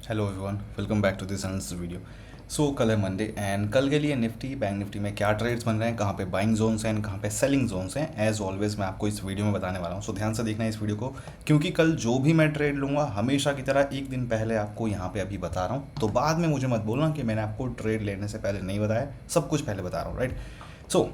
Hello everyone, welcome back to this another video. So कल है Monday and कल के लिए निफ्टी बैंक निफ्टी में क्या ट्रेड्स बन रहे हैं, कहाँ पे बाइंग जोन्स हैं, कहाँ पे सेलिंग जोन्स हैं, एज ऑलवेज मैं आपको इस वीडियो में बताने वाला हूँ। सो ध्यान से देखना है इस वीडियो को, क्योंकि कल जो भी मैं ट्रेड लूँगा हमेशा की तरह एक दिन पहले आपको यहाँ पे अभी बता रहा हूँ। तो बाद में मुझे मत बोलना कि मैंने आपको ट्रेड लेने से पहले नहीं बताया, सब कुछ पहले बता रहा हूँ, राइट। सो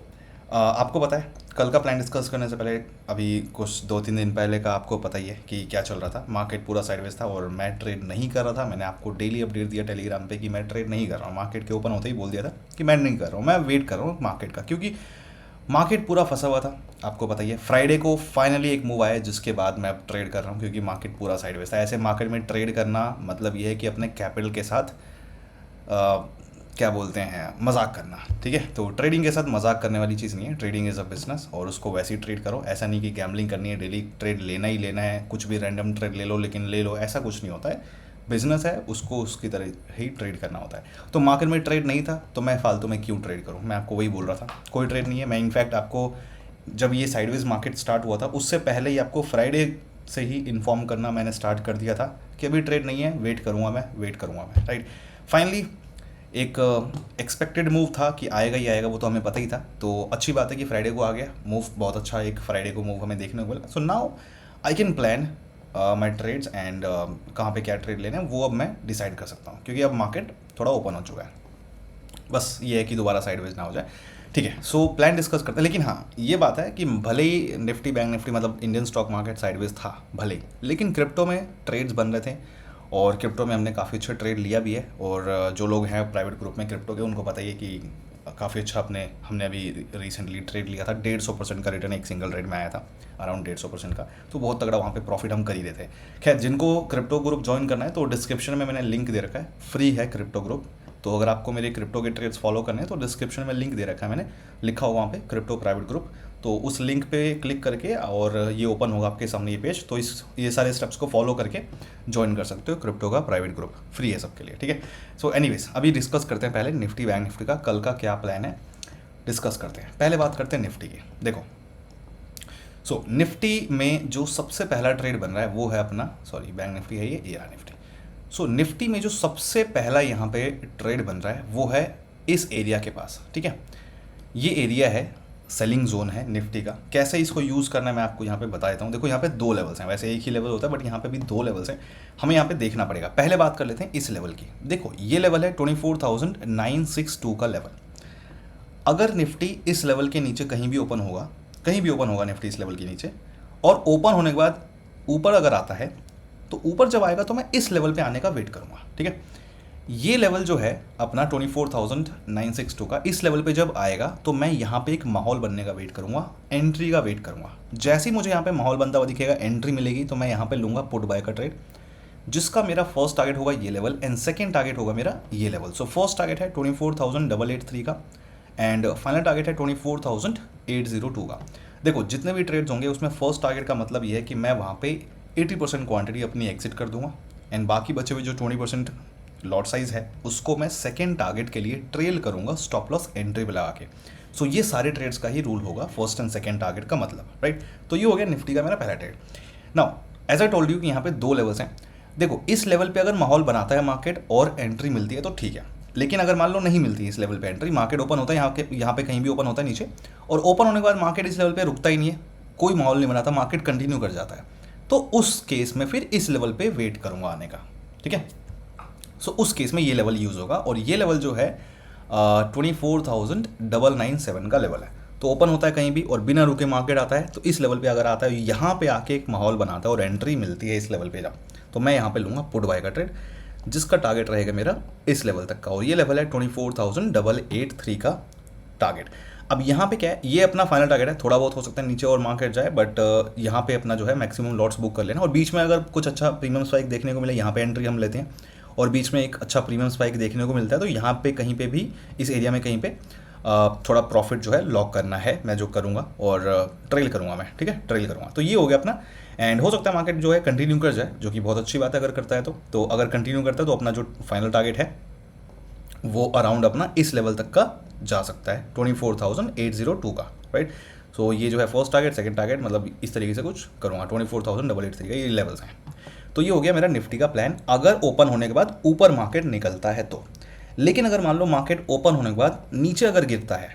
आपको पता है कल का प्लान डिस्कस करने से पहले अभी कुछ 2-3 दिन पहले का आपको पता ही है कि क्या चल रहा था। मार्केट पूरा साइडवेज था और मैं ट्रेड नहीं कर रहा था। मैंने आपको डेली अपडेट दिया टेलीग्राम पे कि मैं ट्रेड नहीं कर रहा हूँ। मार्केट के ओपन होते ही बोल दिया था कि मैं नहीं कर रहा हूँ, मैं वेट कर रहा हूँ मार्केट का, क्योंकि मार्केट पूरा फंसा हुआ था। आपको पता ही है फ्राइडे को फाइनली एक मूव आया जिसके बाद मैं अब ट्रेड कर रहा हूँ, क्योंकि मार्केट पूरा साइडवेज था। ऐसे मार्केट में ट्रेड करना मतलब ये है कि अपने कैपिटल के साथ क्या बोलते हैं, मजाक करना, ठीक है। तो ट्रेडिंग के साथ मजाक करने वाली चीज़ नहीं है। ट्रेडिंग इज़ अ बिजनेस और उसको वैसे ही ट्रेड करो। ऐसा नहीं कि गैम्बलिंग करनी है, डेली ट्रेड लेना ही लेना है, कुछ भी रैंडम ट्रेड ले लो लेकिन ले लो, ऐसा कुछ नहीं होता है। बिजनेस है, उसको उसकी तरह ही ट्रेड करना होता है। तो मार्केट में ट्रेड नहीं था तो मैं फालतू में क्यों ट्रेड करूँ, मैं आपको वही बोल रहा था। कोई ट्रेड नहीं है। मैं इनफैक्ट आपको जब ये साइडवेज मार्केट स्टार्ट हुआ था उससे पहले ही आपको फ्राइडे से ही इन्फॉर्म करना मैंने स्टार्ट कर दिया था कि अभी ट्रेड नहीं है, वेट करूँगा मैं, राइट। फाइनली एक एक्सपेक्टेड मूव था कि आएगा ही आएगा, वो तो हमें पता ही था। तो अच्छी बात है कि फ्राइडे को आ गया मूव, बहुत अच्छा एक फ्राइडे को मूव हमें देखने को मिला। So now I can plan my trades and कहाँ पे क्या ट्रेड लेने हैं वो अब मैं डिसाइड कर सकता हूँ, क्योंकि अब मार्केट थोड़ा ओपन हो चुका है। बस ये है कि दोबारा साइडवेज ना हो जाए, ठीक है। सो प्लान डिस्कस करते हैं। लेकिन हाँ, ये बात है कि भले ही निफ्टी बैंक निफ्टी मतलब इंडियन स्टॉक मार्केट साइडवेज था भले ही, लेकिन क्रिप्टो में ट्रेड्स बन रहे थे और क्रिप्टो में हमने काफ़ी अच्छा ट्रेड लिया भी है। और जो लोग हैं प्राइवेट ग्रुप में क्रिप्टो के उनको पता ही है कि काफ़ी अच्छा हमने अभी रिसेंटली ट्रेड लिया था। 150% का रिटर्न एक सिंगल ट्रेड में आया था, अराउंड 150% का। तो बहुत तगड़ा वहाँ पे प्रॉफिट हम कर ही रहे थे। खैर, जिनको क्रिप्टो ग्रुप ज्वाइन करना है तो डिस्क्रिप्शन में मैंने लिंक दे रखा है, फ्री है क्रिप्टो ग्रुप। तो अगर आपको मेरे क्रिप्टो के ट्रेड्स फॉलो करने हैं तो डिस्क्रिप्शन में लिंक दे रखा है मैंने, लिखा हुआ वहाँ पे क्रिप्टो प्राइवेट ग्रुप। तो उस लिंक पे क्लिक करके और ये ओपन होगा आपके सामने ये पेज। तो ये सारे स्टेप्स को फॉलो करके ज्वाइन कर सकते हो क्रिप्टो का प्राइवेट ग्रुप, फ्री है सबके लिए, ठीक है। सो एनीवेज अभी डिस्कस करते हैं पहले निफ्टी बैंक निफ्टी का कल का क्या प्लान है, डिस्कस करते हैं। पहले बात करते हैं निफ्टी की। देखो, सो निफ्टी में जो सबसे पहला ट्रेड बन रहा है वो है अपना, सॉरी बैंक निफ्टी है ये रहा निफ्टी। सो निफ्टी में जो सबसे पहला यहाँ पे ट्रेड बन रहा है वो है इस एरिया के पास, ठीक है। ये एरिया है, सेलिंग जोन है निफ्टी का। कैसे इसको यूज़ करना है मैं आपको यहाँ पे बता देता हूँ। देखो, यहाँ पे 2 लेवल्स हैं, वैसे एक ही लेवल होता है बट यहाँ पे भी 2 लेवल्स हैं, हमें यहाँ पे देखना पड़ेगा। पहले बात कर लेते हैं इस लेवल की। देखो, ये लेवल है 24,962 का लेवल। अगर निफ्टी इस लेवल के नीचे कहीं भी ओपन होगा निफ्टी इस लेवल के नीचे, और ओपन होने के बाद ऊपर अगर आता है, तो ऊपर जब आएगा तो मैं इस लेवल पे आने का वेट करूंगा, ठीक है। ये लेवल जो है अपना 24,962 का, इस लेवल पे जब आएगा तो मैं यहाँ पे एक माहौल बनने का वेट करूंगा, एंट्री का वेट करूंगा। जैसे ही मुझे यहाँ पे माहौल बनता हुआ दिखेगा, एंट्री मिलेगी, तो मैं यहाँ पे लूंगा पुट बाय का ट्रेड, जिसका मेरा फर्स्ट टारगेट होगा ये लेवल एंड सेकेंड टारगेट होगा मेरा ये लेवल। सो फर्स्ट टारगेट है 24,883 का एंड फाइनल टारगेट है 24,802 का। देखो, जितने भी ट्रेड्स होंगे उसमें फर्स्ट टारगेट का मतलब ये है कि मैं वहाँ पे 80% क्वांटिटी अपनी एग्जिट कर दूंगा एंड बाकी बचे हुए जो 20% लॉट साइज है उसको मैं सेकेंड टारगेट के लिए ट्रेल करूंगा स्टॉप लॉस एंट्री पे लगा के। सो ये सारे ट्रेड्स का ही रूल होगा फर्स्ट एंड सेकेंड टारगेट का मतलब, राइट। तो ये हो गया निफ्टी का मेरा पहला trade. Now as I told you कि यहाँ पे 2 लेवल्स हैं। देखो, इस लेवल पे अगर माहौल बनाता है मार्केट और एंट्री मिलती है तो ठीक है, लेकिन अगर मान लो नहीं मिलती इस लेवल पे एंट्री, मार्केट ओपन होता है यहाँ पे कहीं भी ओपन होता है नीचे, और ओपन होने के बाद मार्केट इस लेवल पे रुकता ही नहीं है, कोई माहौल नहीं बनाता, मार्केट कंटिन्यू कर जाता है, तो उस केस में फिर इस लेवल पे वेट करूंगा आने का, ठीक है। सो उस केस में ये लेवल यूज़ होगा और ये लेवल जो है 24,997 का लेवल है। तो ओपन होता है कहीं भी और बिना रुके मार्केट आता है, तो इस लेवल पे अगर आता है, यहाँ पे आके एक माहौल बनाता है और एंट्री मिलती है इस लेवल पे जब, तो मैं यहाँ पे लूँगा पुट बाय का ट्रेड, जिसका टारगेट रहेगा मेरा इस लेवल तक का, और ये लेवल है 24,883 का टारगेट। अब यहाँ पे क्या है, ये अपना फाइनल टारगेट है। थोड़ा बहुत हो सकता है नीचे और मार्केट जाए, बट यहाँ पे अपना जो है मैक्सिमम लॉट्स बुक कर लेना, और बीच में अगर कुछ अच्छा प्रीमियम स्पाइक देखने को मिले, यहाँ पे एंट्री हम लेते हैं, और बीच में एक अच्छा प्रीमियम स्पाइक देखने को मिलता है तो यहाँ पे कहीं पे भी इस एरिया में कहीं पे थोड़ा प्रॉफिट जो है लॉक करना है, मैं जो करूँगा, और ट्रेल करूँगा मैं, ठीक है, ट्रेल करूँगा। तो ये हो गया अपना। एंड हो सकता है मार्केट जो है कंटिन्यू कर जाए, जो कि बहुत अच्छी बात है अगर करता है तो अगर कंटिन्यू करता है तो अपना जो फाइनल टारगेट है वो अराउंड अपना इस लेवल तक का जा सकता है 24,802 का, राइट। सो ये जो है फर्स्ट टारगेट सेकंड टारगेट मतलब इस तरीके से कुछ करूँगा, 24,883 का ये लेवल्स हैं। तो ये हो गया मेरा निफ्टी का प्लान अगर ओपन होने के बाद ऊपर मार्केट निकलता है तो। लेकिन अगर मान लो मार्केट ओपन होने के बाद नीचे अगर गिरता है,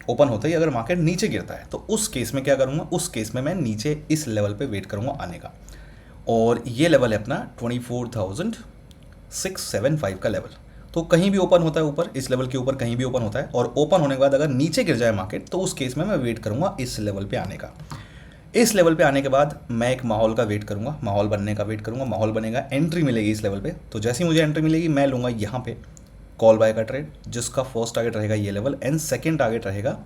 ओपन होते ही अगर मार्केट नीचे गिरता है, तो उस केस में क्या करूँगा, उस केस में मैं नीचे इस लेवल पे वेट करूँगा आने का। और ये लेवल है अपना 24,675 का लेवल। तो कहीं भी ओपन होता है ऊपर, इस लेवल के ऊपर कहीं भी ओपन होता है, और ओपन होने के बाद अगर नीचे गिर जाए मार्केट, तो उस केस में मैं वेट करूँगा इस लेवल पे आने का। इस लेवल पे आने के बाद मैं एक माहौल का वेट करूँगा, माहौल बनने का वेट करूँगा। माहौल बनेगा, एंट्री मिलेगी इस लेवल पे, तो जैसे ही मुझे एंट्री मिलेगी मैं लूँगा यहाँ पे कॉल बाय का ट्रेड, जिसका फर्स्ट टारगेट रहेगा ये लेवल एंड सेकंड टारगेट रहेगा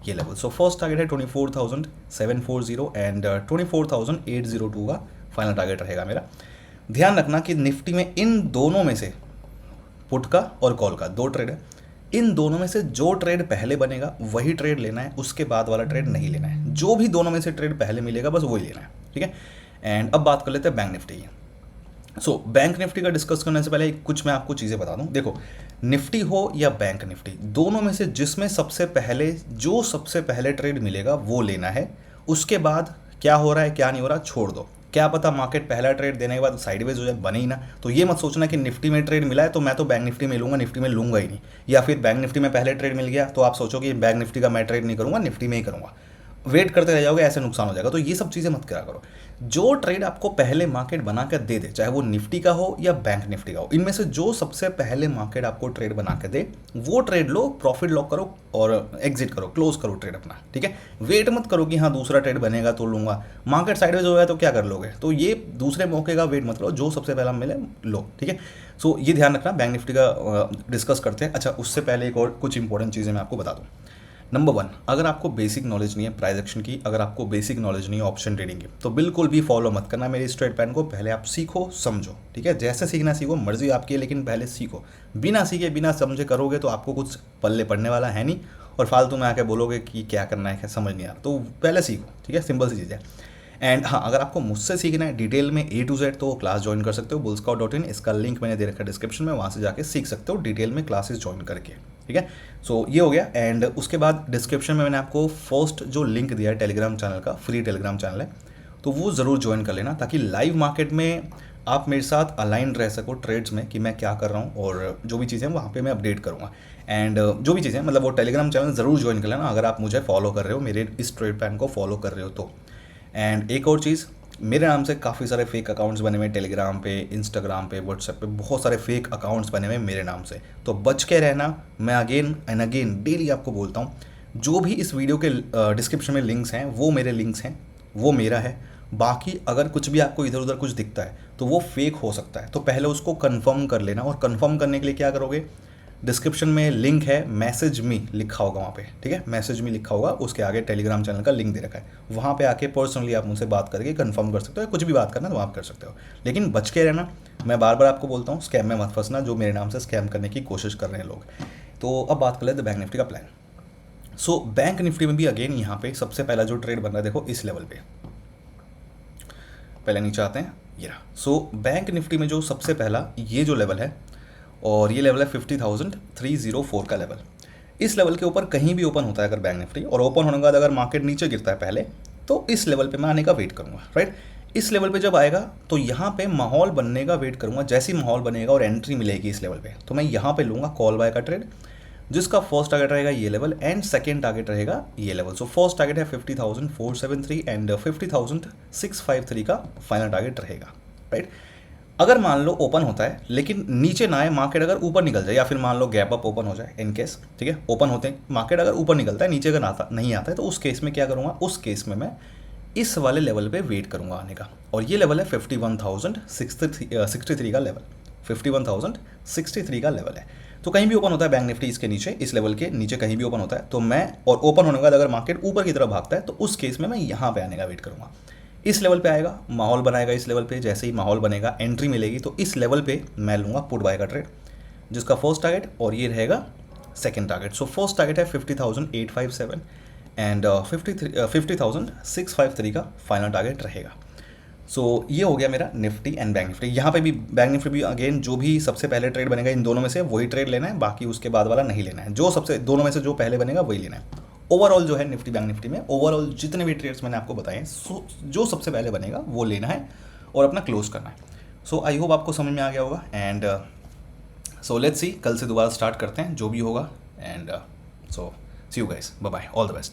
ये लेवल। सो फर्स्ट टारगेट है 24,740 एंड 24,802 का फाइनल टारगेट रहेगा मेरा। ध्यान रखना कि निफ्टी में इन दोनों में से, पुट का और कॉल का 2 ट्रेड है, इन दोनों में से जो ट्रेड पहले बनेगा वही ट्रेड लेना है, उसके बाद वाला ट्रेड नहीं लेना है। जो भी दोनों में से ट्रेड पहले मिलेगा बस वही लेना है, ठीक है। एंड अब बात कर लेते हैं बैंक निफ्टी की। सो बैंक निफ्टी का डिस्कस करने से पहले कुछ मैं आपको चीज़ें बता दूं। देखो, निफ्टी हो या बैंक निफ्टी, दोनों में से जिसमें सबसे पहले ट्रेड मिलेगा वो लेना है। उसके बाद क्या हो रहा है क्या नहीं हो रहा छोड़ दो। क्या पता मार्केट पहला ट्रेड देने के बाद साइडवेज हो जाए, बने ही ना। तो ये मत सोचना कि निफ्टी में ट्रेड मिला है तो मैं तो बैंक निफ्टी में लूँगा, निफ्टी में लूँगा ही नहीं। या फिर बैंक निफ्टी में पहले ट्रेड मिल गया तो आप सोचो कि बैंक निफ्टी का मैं ट्रेड नहीं करूँगा, निफ्टी में ही करूँगा, वेट करते रह जाओगे, ऐसे नुकसान हो जाएगा। तो ये सब चीज़ें मत करा करो। जो ट्रेड आपको पहले मार्केट बना कर दे दे, चाहे वो निफ्टी का हो या बैंक निफ्टी का हो, इनमें से जो सबसे पहले मार्केट आपको ट्रेड बना के दे वो ट्रेड लो, प्रॉफिट लॉक करो और एग्जिट करो, क्लोज करो ट्रेड अपना, ठीक है। वेट मत करो कि हाँ दूसरा ट्रेड बनेगा तो लूँगा, मार्केट साइडवेज हो गया तो क्या कर लोगे। तो ये दूसरे मौके का वेट मत करो, जो सबसे पहला मिले लो, ठीक है। सो ये ध्यान रखना। बैंक निफ्टी का डिस्कस करते हैं। अच्छा, उससे पहले एक और कुछ इंपॉर्टेंट चीज़ें मैं आपको बता दूँ। नंबर 1, अगर आपको बेसिक नॉलेज नहीं है प्राइस एक्शन की, अगर आपको बेसिक नॉलेज नहीं है ऑप्शन ट्रेडिंग की, तो बिल्कुल भी फॉलो मत करना मेरे इस ट्रेड प्लान को। पहले आप सीखो समझो, ठीक है। जैसे सीखना सीखो, मर्जी आपकी है, लेकिन पहले सीखो। बिना सीखे बिना समझे करोगे तो आपको कुछ पल्ले पड़ने वाला है नहीं, और फालतू में आके बोलोगे कि क्या करना है, क्या समझ नहीं आ रहा। तो पहले सीखो, ठीक है, सिंपल सी चीज़ है। एंड हाँ, अगर आपको मुझसे सीखना है डिटेल में A to Z, तो क्लास ज्वाइन कर सकते हो bullscout.in, इसका लिंक मैंने दे रखा है डिस्क्रिप्शन में, वहाँ से जाके सीख सकते हो डिटेल में क्लासेस ज्वाइन करके, ठीक है। सो ये हो गया। एंड उसके बाद डिस्क्रिप्शन में मैंने आपको फर्स्ट जो लिंक दिया है टेलीग्राम चैनल का, फ्री टेलीग्राम चैनल है, तो वो ज़रूर ज्वाइन कर लेना, ताकि लाइव मार्केट में आप मेरे साथ अलाइन रह सको ट्रेड्स में कि मैं क्या कर रहा हूँ, और जो भी चीज़ें वहाँ पे मैं अपडेट करूँगा। एंड जो भी चीज़ें मतलब वो टेलीग्राम चैनल ज़रूर ज्वाइन कर लेना अगर आप मुझे फॉलो कर रहे हो, मेरे इस ट्रेड प्लान को फॉलो कर रहे हो तो। एंड एक और चीज़, मेरे नाम से काफ़ी सारे फेक अकाउंट्स बने हुए टेलीग्राम पे, इंस्टाग्राम पे, व्हाट्सएप पे, बहुत सारे फेक अकाउंट्स बने हुए मेरे नाम से, तो बच के रहना। मैं अगेन एंड अगेन डेली आपको बोलता हूँ, जो भी इस वीडियो के डिस्क्रिप्शन में लिंक्स हैं वो मेरे लिंक्स हैं, वो मेरा है। बाकी अगर कुछ भी आपको इधर उधर कुछ दिखता है तो वो फेक हो सकता है, तो पहले उसको कन्फर्म कर लेना। और कन्फर्म करने के लिए क्या करोगे, डिस्क्रिप्शन में लिंक है, मैसेज मी लिखा होगा वहाँ पे, ठीक है, मैसेज मी लिखा होगा, उसके आगे टेलीग्राम चैनल का लिंक दे रखा है, वहाँ पे आके पर्सनली आप मुझसे बात करके कंफर्म कर सकते हो। कुछ भी बात करना तो आप कर सकते हो, लेकिन बच के रहना। मैं बार बार आपको बोलता हूँ, स्कैम में मत फंसना, जो मेरे नाम से स्कैम करने की कोशिश कर रहे हैं लोग। तो अब बात कर लेते हैं बैंक निफ्टी का प्लान। सो बैंक निफ्टी में भी अगेन यहाँ पे सबसे पहला जो ट्रेड बन रहा है, देखो इस लेवल पे, पहले नीचे आते हैं ये रहा। सो बैंक निफ्टी में जो सबसे पहला ये जो लेवल है, और ये लेवल है 50,304 का लेवल। इस लेवल के ऊपर कहीं भी ओपन होता है अगर बैंक निफ्टी, और ओपन होने के बाद अगर मार्केट नीचे गिरता है पहले, तो इस लेवल पे मैं आने का वेट करूंगा, राइट। इस लेवल पे जब आएगा तो यहाँ पे माहौल बनने का वेट करूंगा। जैसे ही माहौल बनेगा और एंट्री मिलेगी इस लेवल पे, तो मैं यहाँ पे लूँगा कॉल बाय का ट्रेड, जिसका फर्स्ट टारगेट रहेगा ये लेवल एंड सेकेंड टारगेट रहेगा ये लेवल। सो फर्स्ट टारगेट है 50,473 एंड 50,653 का फाइनल टारगेट रहेगा, राइट। अगर मान लो ओपन होता है लेकिन नीचे ना आए, मार्केट अगर ऊपर निकल जाए, या फिर मान लो गैप अप ओपन हो जाए इन केस, ठीक है, ओपन होते हैं मार्केट अगर ऊपर निकलता है, नीचे अगर नहीं आता है, तो उस केस में क्या करूँगा, उस केस में मैं इस वाले लेवल पे वेट करूँगा आने का। और ये लेवल है 51,063 का लेवल, 51,063 का लेवल है। तो कहीं भी ओपन होता है बैंक निफ्टी इसके नीचे, इस लेवल के नीचे कहीं भी ओपन होता है, तो मैं, और ओपन होने के बाद अगर मार्केट ऊपर की तरफ भागता है, तो उस केस में मैं यहाँ पे आने का वेट करूँगा। इस लेवल पे आएगा, माहौल बनाएगा इस लेवल पे, जैसे ही माहौल बनेगा एंट्री मिलेगी, तो इस लेवल पे मैं लूँगा पुट बाय का ट्रेड, जिसका फर्स्ट टारगेट और ये रहेगा second target. So first target है 50,857 एंड 50,653 का फाइनल टारगेट रहेगा। सो ये हो गया मेरा निफ्टी एंड बैंक निफ्टी। यहाँ पे भी बैंक निफ्टी भी अगेन जो भी सबसे पहले ट्रेड बनेगा इन दोनों में से वही ट्रेड लेना है, बाकी उसके बाद वाला नहीं लेना है। जो सबसे दोनों में से जो पहले बनेगा वही लेना है। ओवरऑल जो है निफ्टी बैंक निफ्टी में ओवरऑल जितने भी ट्रेड्स मैंने आपको बताए, जो सबसे पहले बनेगा वो लेना है और अपना क्लोज करना है। सो आई होप आपको समझ में आ गया होगा एंड सो लेट्स सी, कल से दोबारा स्टार्ट करते हैं जो भी होगा and so see you guys, bye bye, all the best.